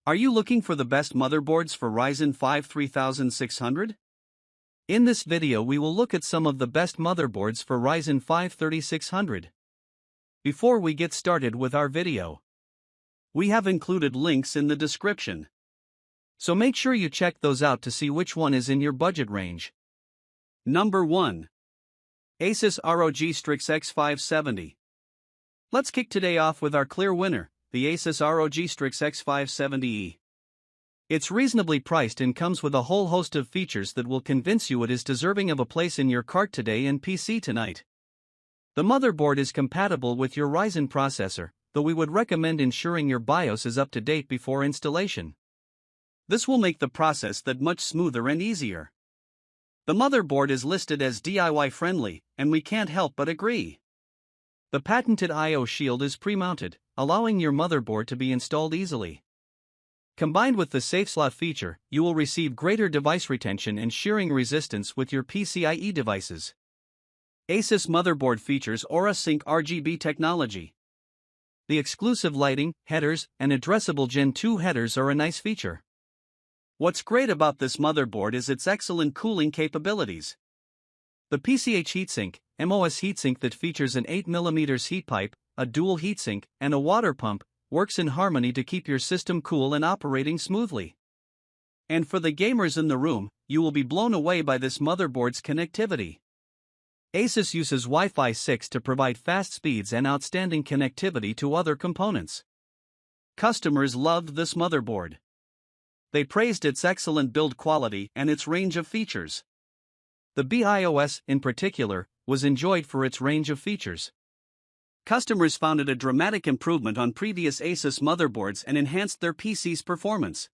Are you looking for the best motherboards for Ryzen 5 3600? In this video we will look at some of the best motherboards for Ryzen 5 3600. Before we get started with our video, we have included links in the description, so make sure you check those out to see which one is in your budget range. Number 1. ASUS ROG Strix X570. Let's kick today off with our clear winner, the ASUS ROG Strix X570E. It's reasonably priced and comes with a whole host of features that will convince you it is deserving of a place in your cart today and PC tonight. The motherboard is compatible with your Ryzen processor, though we would recommend ensuring your BIOS is up to date before installation. This will make the process that much smoother and easier. The motherboard is listed as DIY friendly, and we can't help but agree. The patented I/O shield is pre-mounted, allowing your motherboard to be installed easily. Combined with the SafeSlot feature, you will receive greater device retention and shearing resistance with your PCIe devices. ASUS motherboard features AORUS Sync RGB technology. The exclusive lighting, headers, and addressable Gen 2 headers are a nice feature. What's great about this motherboard is its excellent cooling capabilities. The PCH heatsink, MOS heatsink that features an 8mm heat pipe, a dual heatsink, and a water pump, works in harmony to keep your system cool and operating smoothly. And for the gamers in the room, you will be blown away by this motherboard's connectivity. ASUS uses Wi-Fi 6 to provide fast speeds and outstanding connectivity to other components. Customers loved this motherboard. They praised its excellent build quality and its range of features. The BIOS, in particular, was enjoyed for its range of features. Customers found it a dramatic improvement on previous ASUS motherboards and enhanced their PC's performance.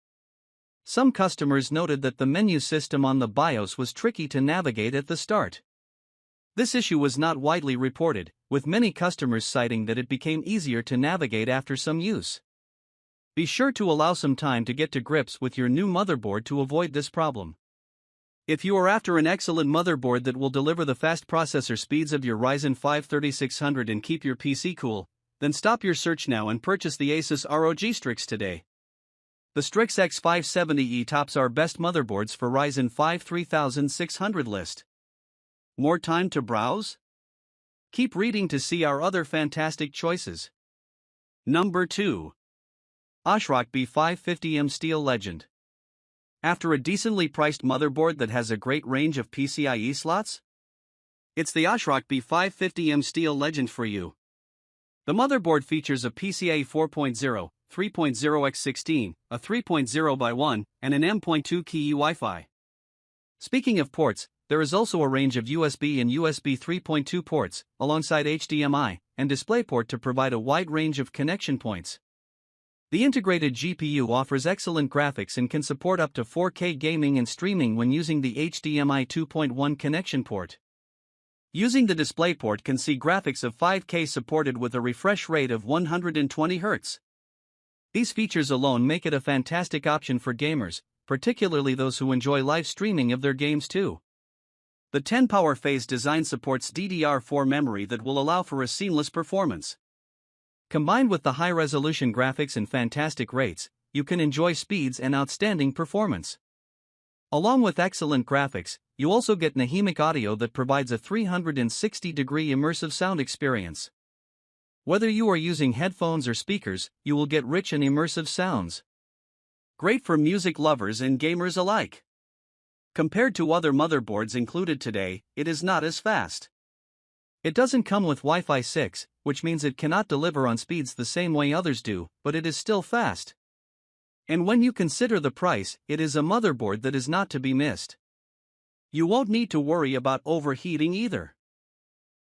Some customers noted that the menu system on the BIOS was tricky to navigate at the start. This issue was not widely reported, with many customers citing that it became easier to navigate after some use. Be sure to allow some time to get to grips with your new motherboard to avoid this problem. If you are after an excellent motherboard that will deliver the fast processor speeds of your Ryzen 5 3600 and keep your PC cool, then stop your search now and purchase the ASUS ROG Strix today. The Strix X570E tops our best motherboards for Ryzen 5 3600 list. More time to browse? Keep reading to see our other fantastic choices. Number 2. ASRock B550M Steel Legend. After a decently priced motherboard that has a great range of PCIe slots? It's the ASRock B550M Steel Legend for you. The motherboard features a PCIe 4.0, 3.0x16, a 3.0x1, and an M.2 key Wi-Fi. Speaking of ports, there is also a range of USB and USB 3.2 ports, alongside HDMI and DisplayPort to provide a wide range of connection points. The integrated GPU offers excellent graphics and can support up to 4K gaming and streaming when using the HDMI 2.1 connection port. Using the DisplayPort can see graphics of 5K supported with a refresh rate of 120 Hz. These features alone make it a fantastic option for gamers, particularly those who enjoy live streaming of their games too. The 10-power phase design supports DDR4 memory that will allow for a seamless performance. Combined with the high-resolution graphics and fantastic rates, you can enjoy speeds and outstanding performance. Along with excellent graphics, you also get Nahimic audio that provides a 360-degree immersive sound experience. Whether you are using headphones or speakers, you will get rich and immersive sounds. Great for music lovers and gamers alike. Compared to other motherboards included today, it is not as fast. It doesn't come with Wi-Fi 6, which means it cannot deliver on speeds the same way others do, but it is still fast. And when you consider the price, it is a motherboard that is not to be missed. You won't need to worry about overheating either.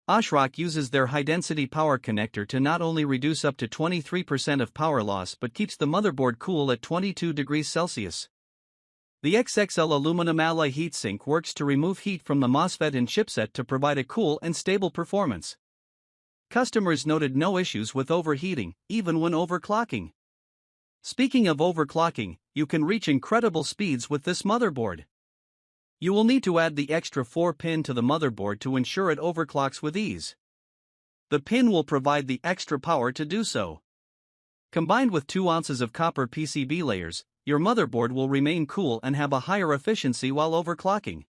ASRock uses their high-density power connector to not only reduce up to 23% of power loss but keeps the motherboard cool at 22 degrees Celsius. The XXL aluminum alloy heatsink works to remove heat from the MOSFET and chipset to provide a cool and stable performance. Customers noted no issues with overheating, even when overclocking. Speaking of overclocking, you can reach incredible speeds with this motherboard. You will need to add the extra 4-pin to the motherboard to ensure it overclocks with ease. The pin will provide the extra power to do so. Combined with 2 ounces of copper PCB layers, your motherboard will remain cool and have a higher efficiency while overclocking.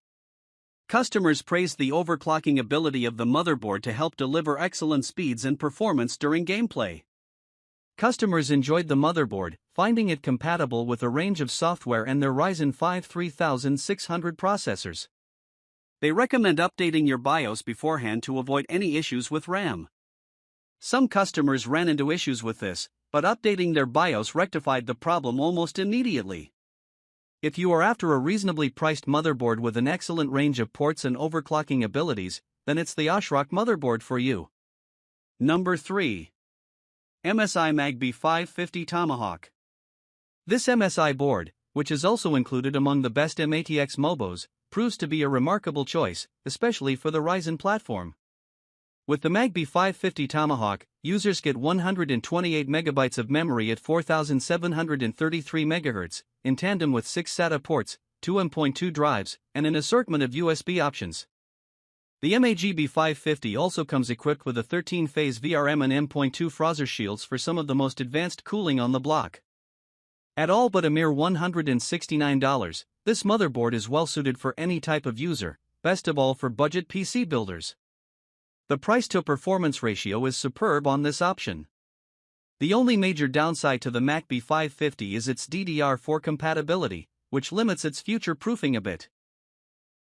Customers praised the overclocking ability of the motherboard to help deliver excellent speeds and performance during gameplay. Customers enjoyed the motherboard, finding it compatible with a range of software and their Ryzen 5 3600 processors. They recommend updating your BIOS beforehand to avoid any issues with RAM. Some customers ran into issues with this, but updating their BIOS rectified the problem almost immediately. If you are after a reasonably priced motherboard with an excellent range of ports and overclocking abilities, then it's the ASRock motherboard for you. Number 3. MSI MagB 550 Tomahawk. This MSI board, which is also included among the best MATX MOBOs, proves to be a remarkable choice, especially for the Ryzen platform. With the MagB 550 Tomahawk, users get 128 MB of memory at 4733 MHz, in tandem with 6 SATA ports, 2 M.2 drives, and an assortment of USB options. The MagB 550 also comes equipped with a 13-phase VRM and M.2 Frozr shields for some of the most advanced cooling on the block. At all but a mere $169, this motherboard is well suited for any type of user, best of all for budget PC builders. The price-to-performance ratio is superb on this option. The only major downside to the MagB 550 is its DDR4 compatibility, which limits its future-proofing a bit.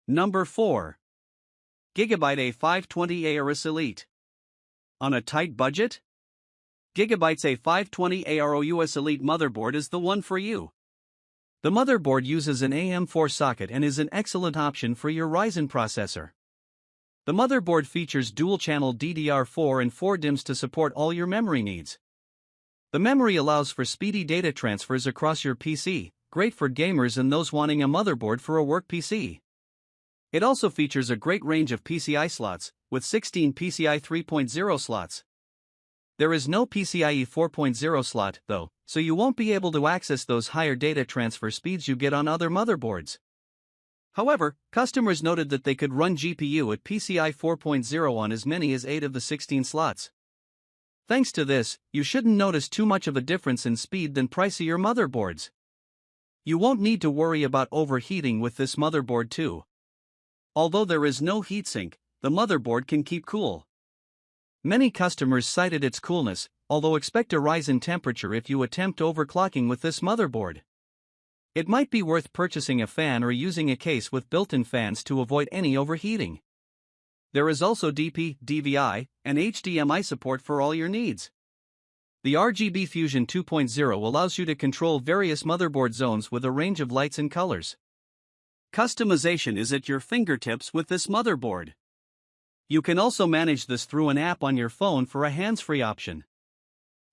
Number 4. Gigabyte A520 AORUS Elite. On a tight budget? Gigabyte's A520 AORUS Elite motherboard is the one for you. The motherboard uses an AM4 socket and is an excellent option for your Ryzen processor. The motherboard features dual-channel DDR4 and 4 DIMMs to support all your memory needs. The memory allows for speedy data transfers across your PC, great for gamers and those wanting a motherboard for a work PC. It also features a great range of PCI slots, with 16 PCI 3.0 slots. There is no PCIe 4.0 slot, though, so you won't be able to access those higher data transfer speeds you get on other motherboards. However, customers noted that they could run GPU at PCI 4.0 on as many as 8 of the 16 slots. Thanks to this, you shouldn't notice too much of a difference in speed than pricier motherboards. You won't need to worry about overheating with this motherboard too. Although there is no heatsink, the motherboard can keep cool. Many customers cited its coolness, although expect a rise in temperature if you attempt overclocking with this motherboard. It might be worth purchasing a fan or using a case with built-in fans to avoid any overheating. There is also DP, DVI, and HDMI support for all your needs. The RGB Fusion 2.0 allows you to control various motherboard zones with a range of lights and colors. Customization is at your fingertips with this motherboard. You can also manage this through an app on your phone for a hands-free option.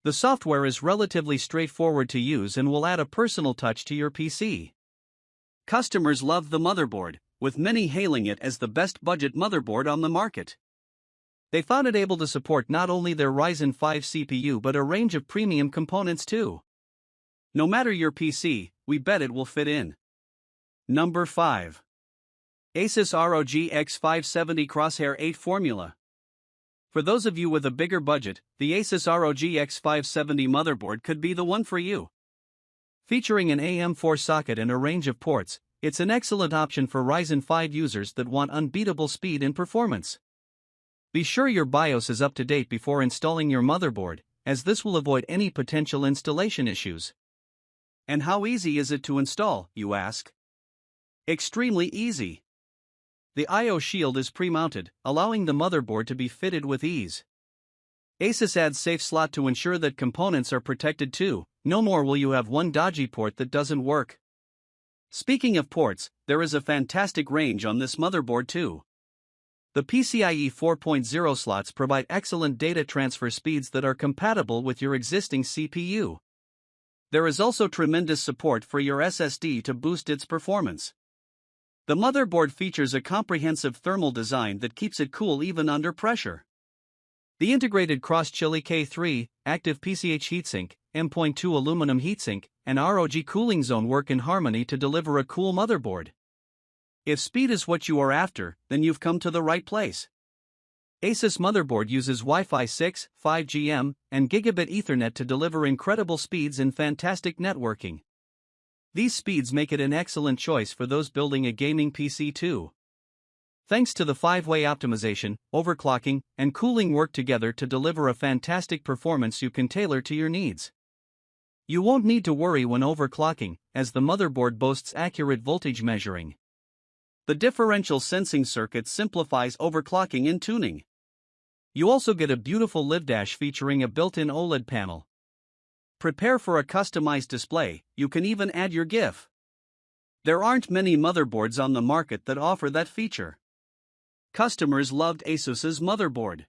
The software is relatively straightforward to use and will add a personal touch to your PC. Customers love the motherboard, with many hailing it as the best budget motherboard on the market. They found it able to support not only their Ryzen 5 CPU but a range of premium components too. No matter your PC, we bet it will fit in. Number 5. ASUS ROG X570 Crosshair 8 Formula. For those of you with a bigger budget, the ASUS ROG X570 motherboard could be the one for you. Featuring an AM4 socket and a range of ports, it's an excellent option for Ryzen 5 users that want unbeatable speed and performance. Be sure your BIOS is up to date before installing your motherboard, as this will avoid any potential installation issues. And how easy is it to install, you ask? Extremely easy. The I/O shield is pre-mounted, allowing the motherboard to be fitted with ease. ASUS adds safe slot to ensure that components are protected too. No more will you have one dodgy port that doesn't work. Speaking of ports, there is a fantastic range on this motherboard too. The PCIe 4.0 slots provide excellent data transfer speeds that are compatible with your existing CPU. There is also tremendous support for your SSD to boost its performance. The motherboard features a comprehensive thermal design that keeps it cool even under pressure. The integrated Cross-Chilly K3, active PCH heatsink, M.2 aluminum heatsink, and ROG cooling zone work in harmony to deliver a cool motherboard. If speed is what you are after, then you've come to the right place. ASUS motherboard uses Wi-Fi 6, 5G, and Gigabit Ethernet to deliver incredible speeds and fantastic networking. These speeds make it an excellent choice for those building a gaming PC too. Thanks to the 5-way optimization, overclocking, and cooling work together to deliver a fantastic performance you can tailor to your needs. You won't need to worry when overclocking, as the motherboard boasts accurate voltage measuring. The differential sensing circuit simplifies overclocking and tuning. You also get a beautiful live dash featuring a built-in OLED panel. Prepare for a customized display, you can even add your GIF. There aren't many motherboards on the market that offer that feature. Customers loved ASUS's motherboard.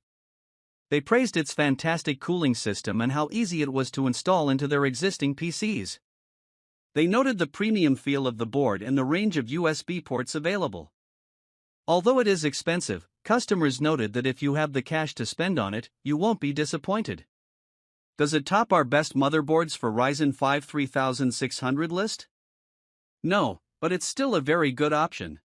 They praised its fantastic cooling system and how easy it was to install into their existing PCs. They noted the premium feel of the board and the range of USB ports available. Although it is expensive, customers noted that if you have the cash to spend on it, you won't be disappointed. Does it top our best motherboards for Ryzen 5 3600 list? No, but it's still a very good option.